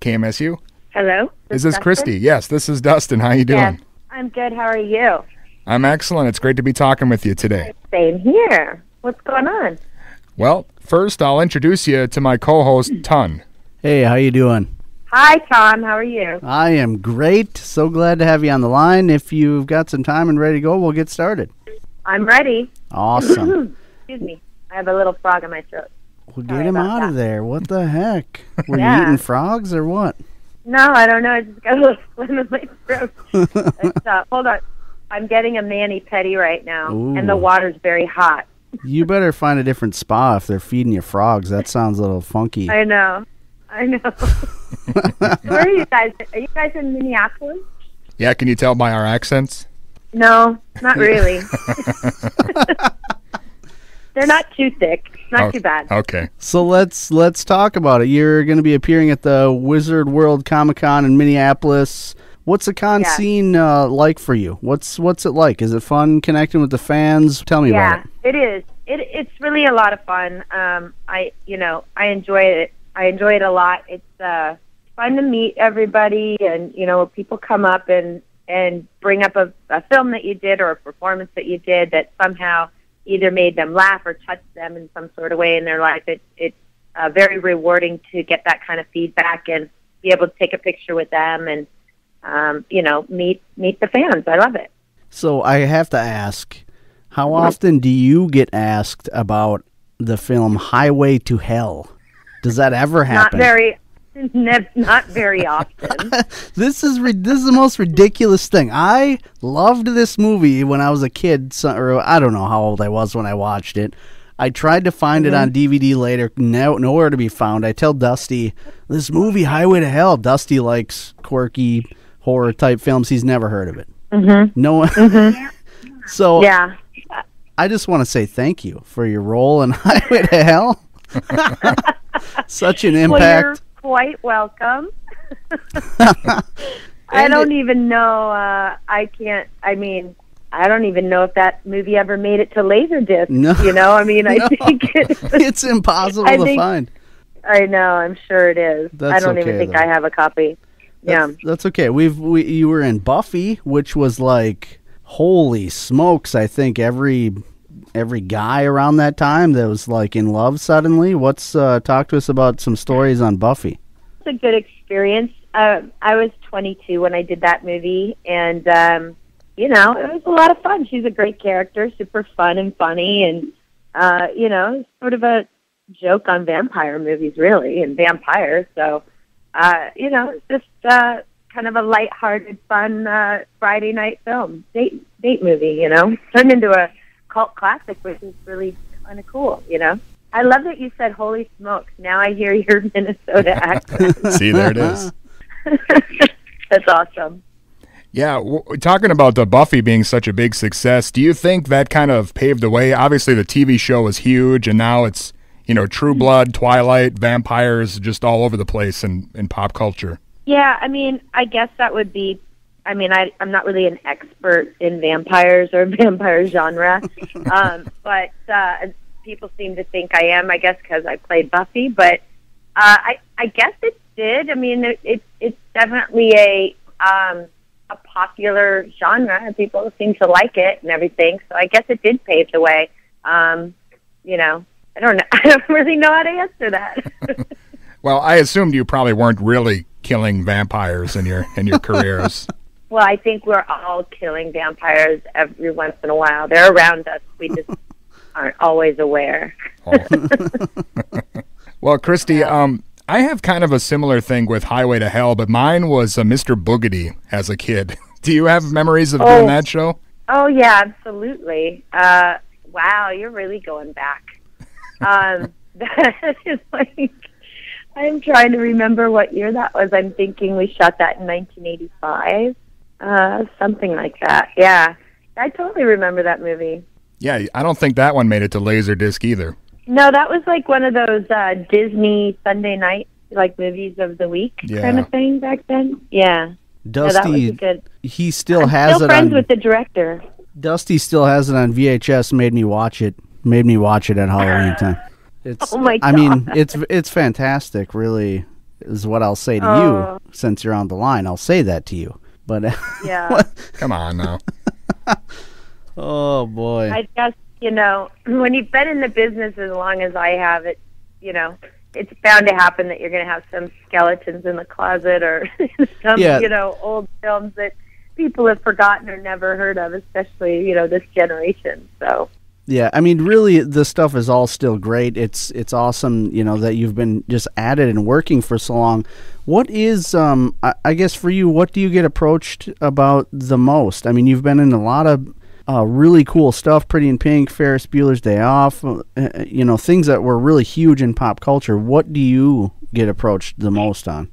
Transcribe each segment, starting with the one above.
KMSU. Hello? Is this Kristy? Yes, this is Dustin. How you doing? Yes, I'm good. How are you? I'm excellent. It's great to be talking with you today. Same here. What's going on? Well, first I'll introduce you to my co-host, Ton. Hey, how you doing? Hi, Tom. How are you? I am great. So glad to have you on the line. If you've got some time and ready to go, we'll get started. I'm ready. Awesome. Excuse me. I have a little frog in my throat. Well, get him out of there. What the heck? Were you Yeah. eating frogs or what? No, I don't know. I just got a little phlegm in my throat. Hold on. I'm getting a mani-pedi right now, Ooh. and the water's very hot. You better find a different spa if they're feeding you frogs. That sounds a little funky. I know. Where are you guys? Are you guys in Minneapolis? Yeah, can you tell by our accents? No, not really. They're not too thick. Not too bad. Okay. So let's talk about it. You're going to be appearing at the Wizard World Comic-Con in Minneapolis. What's the con scene like for you? What's it like? Is it fun connecting with the fans? Tell me about it. It is. It's really a lot of fun. I enjoy it. I enjoy it a lot. It's fun to meet everybody, and people come up and bring up a film that you did or a performance that you did that somehow either made them laugh or touched them in some sort of way in their life. It's very rewarding to get that kind of feedback and be able to take a picture with them and meet the fans. I love it. So I have to ask, how often do you get asked about the film Highway to Hell? Does that ever happen? Not very often. This is the most ridiculous thing. I loved this movie when I was a kid, or I don't know how old I was when I watched it. I tried to find it on DVD later, nowhere to be found. I tell Dusty, this movie, Highway to Hell, Dusty likes quirky horror-type films. He's never heard of it. Mm-hmm. No one. Mm-hmm. So yeah. I just want to say thank you for your role in Highway to Hell. Such an impact. Well, you're quite welcome. I don't even know. I don't even know if that movie ever made it to Laserdisc. No, I think it's impossible to find. I know. I'm sure it is. That's I don't even think I have a copy. That's okay. You were in Buffy, which was like, holy smokes! I think every guy around that time that was like in love suddenly. Talk to us about some stories on Buffy. It's a good experience. I was 22 when I did that movie, and it was a lot of fun. She's a great character, super fun and funny, and it's sort of a joke on vampire movies, really, and vampires. So, it's just kind of a lighthearted, fun Friday night film, date movie. Turned into a cult classic, which is really kind of cool. I love that you said "holy smokes." Now I hear your Minnesota accent. See, there it is. That's awesome. Yeah, talking about the Buffy being such a big success, do you think that kind of paved the way? Obviously, the TV show was huge, and now it's True Blood, Twilight, vampires, just all over the place in pop culture. Yeah, I guess that would be. I'm not really an expert in vampires or vampire genre, but people seem to think I am. I guess because I played Buffy, but I guess it did. It's definitely a popular genre, and people seem to like it and everything. So I guess it did pave the way. I don't know. I don't really know how to answer that. Well, I assumed you probably weren't really killing vampires in your careers. Well, I think we're all killing vampires every once in a while. They're around us. We just aren't always aware. Well, Kristy, I have kind of a similar thing with Highway to Hell, but mine was Mr. Boogedy as a kid. Do you have memories of doing that show? Oh, yeah, absolutely. Wow, you're really going back. That is like, I'm trying to remember what year that was. I'm thinking we shot that in 1985. Something like that. Yeah, I totally remember that movie. Yeah, I don't think that one made it to Laserdisc either. No, that was like one of those Disney Sunday night movies of the week kind of thing back then. Yeah. Dusty, he still has it. Still friends with the director. Dusty still has it on VHS. Made me watch it at Halloween time. It's, oh my God. I mean, it's fantastic. Really, is what I'll say to you. Since you're on the line, I'll say that to you. But yeah. Come on now. Oh, boy. I guess, when you've been in the business as long as I have, it's bound to happen that you're going to have some skeletons in the closet or some, old films that people have forgotten or never heard of, especially, this generation. So. Yeah, I mean, really, the stuff is all still great. It's awesome, that you've been just at it and working for so long. What is, I guess for you, what do you get approached about the most? I mean, you've been in a lot of really cool stuff, Pretty in Pink, Ferris Bueller's Day Off, things that were really huge in pop culture. What do you get approached the most on?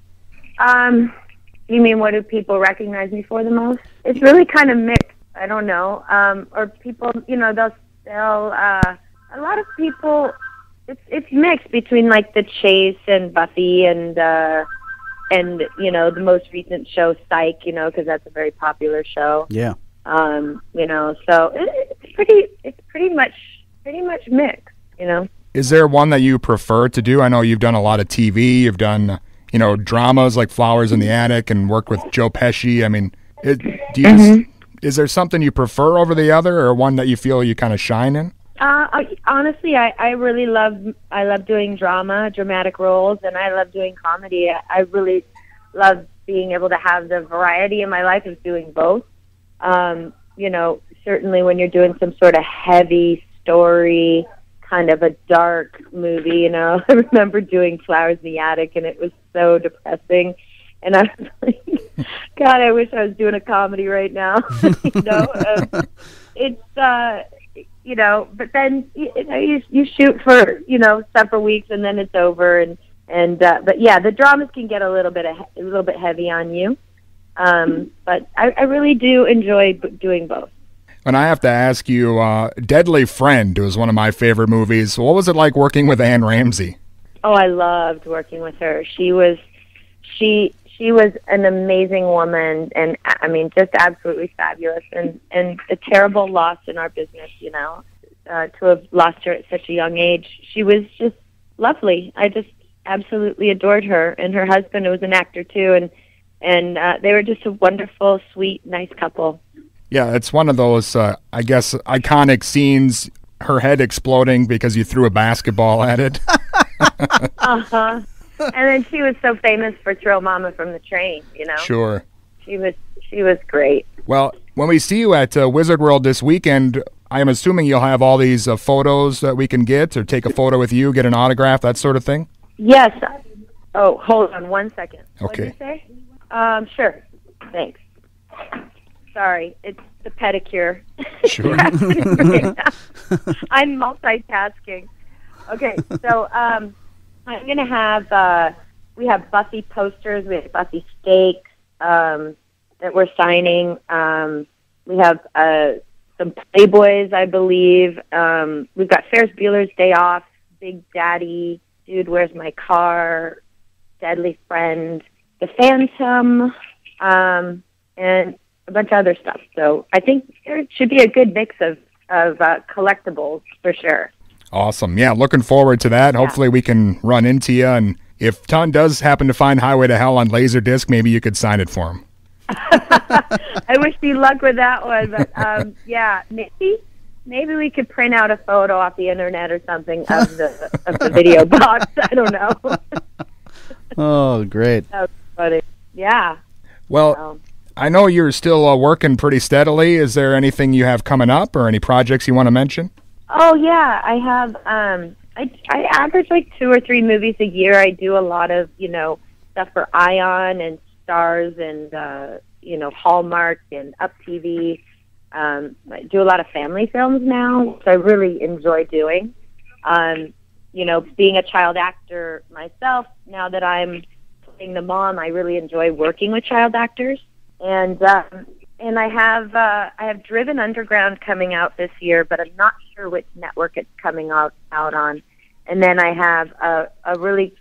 You mean what do people recognize me for the most? It's really kind of mixed. I don't know. Or people, they'll a lot of people, it's mixed between like The Chase and Buffy and the most recent show Psych, because that's a very popular show. Yeah. So it's pretty much mixed, Is there one that you prefer to do? I know you've done a lot of TV. You've done, dramas like Flowers in the Attic and worked with Joe Pesci. I mean, is there something you prefer over the other, or one that you feel you kind of shine in? Honestly, I really love doing dramatic roles, and I love doing comedy. I really love being able to have the variety in my life of doing both. Certainly when you're doing some sort of heavy story, kind of a dark movie, I remember doing Flowers in the Attic, and it was so depressing. And I was like, God, I wish I was doing a comedy right now. It's, but then, you shoot for, several weeks and then it's over. But yeah, the dramas can get a little bit heavy on you. But I really do enjoy doing both. And I have to ask you, Deadly Friend was one of my favorite movies. What was it like working with Anne Ramsey? Oh, I loved working with her. She was an amazing woman, and I mean, just absolutely fabulous, and a terrible loss in our business, to have lost her at such a young age. She was just lovely. I just absolutely adored her, and her husband was an actor too, and they were just a wonderful, sweet, nice couple. Yeah, it's one of those, I guess, iconic scenes, her head exploding because you threw a basketball at it. Uh-huh. And then she was so famous for Throw Mama from the Train, Sure. She was great. Well, when we see you at Wizard World this weekend, I'm assuming you'll have all these photos that we can get, or take a photo with you, get an autograph, that sort of thing? Yes. Oh, hold on 1 second. Okay. What did you say? Sure. Thanks. Sorry, it's the pedicure. Sure. I'm multitasking. Okay, so I'm going to have, we have Buffy posters, we have Buffy steaks that we're signing. We have some Playboys, I believe. We've got Ferris Bueller's Day Off, Big Daddy, Dude, Where's My Car, Deadly Friend, The Phantom, and a bunch of other stuff. So I think there should be a good mix of collectibles for sure. Awesome. Yeah, looking forward to that. Yeah. Hopefully we can run into you, and if Ton does happen to find Highway to Hell on Laserdisc, maybe you could sign it for him. I wish you luck with that one, but yeah, maybe we could print out a photo off the internet or something of the video box. I don't know. Oh, great. That was funny. Yeah. Well, I know you're still working pretty steadily. Is there anything you have coming up, or any projects you want to mention? Oh yeah, I have. I average like 2 or 3 movies a year. I do a lot of stuff for Ion and Stars and Hallmark and Up TV. I do a lot of family films now, which I really enjoy doing. Being a child actor myself, now that I'm playing the mom, I really enjoy working with child actors. And I have Driven Underground coming out this year, but I'm not sure which network it's coming out on. And then I have a really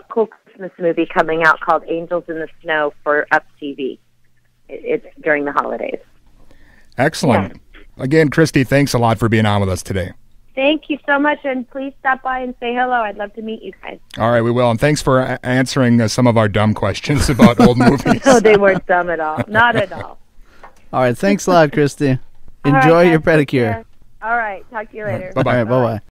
cool Christmas movie coming out called Angels in the Snow for Up TV. It's during the holidays. Excellent. Yeah. Again, Kristy, thanks a lot for being on with us today. Thank you so much, and please stop by and say hello. I'd love to meet you guys. All right, we will. And thanks for answering some of our dumb questions about old movies. No, they weren't dumb at all. Not at all. All right, thanks a lot, Kristy. All Enjoy right, your guys, take pedicure. care. All right, talk to you later. Bye-bye. All right, bye-bye.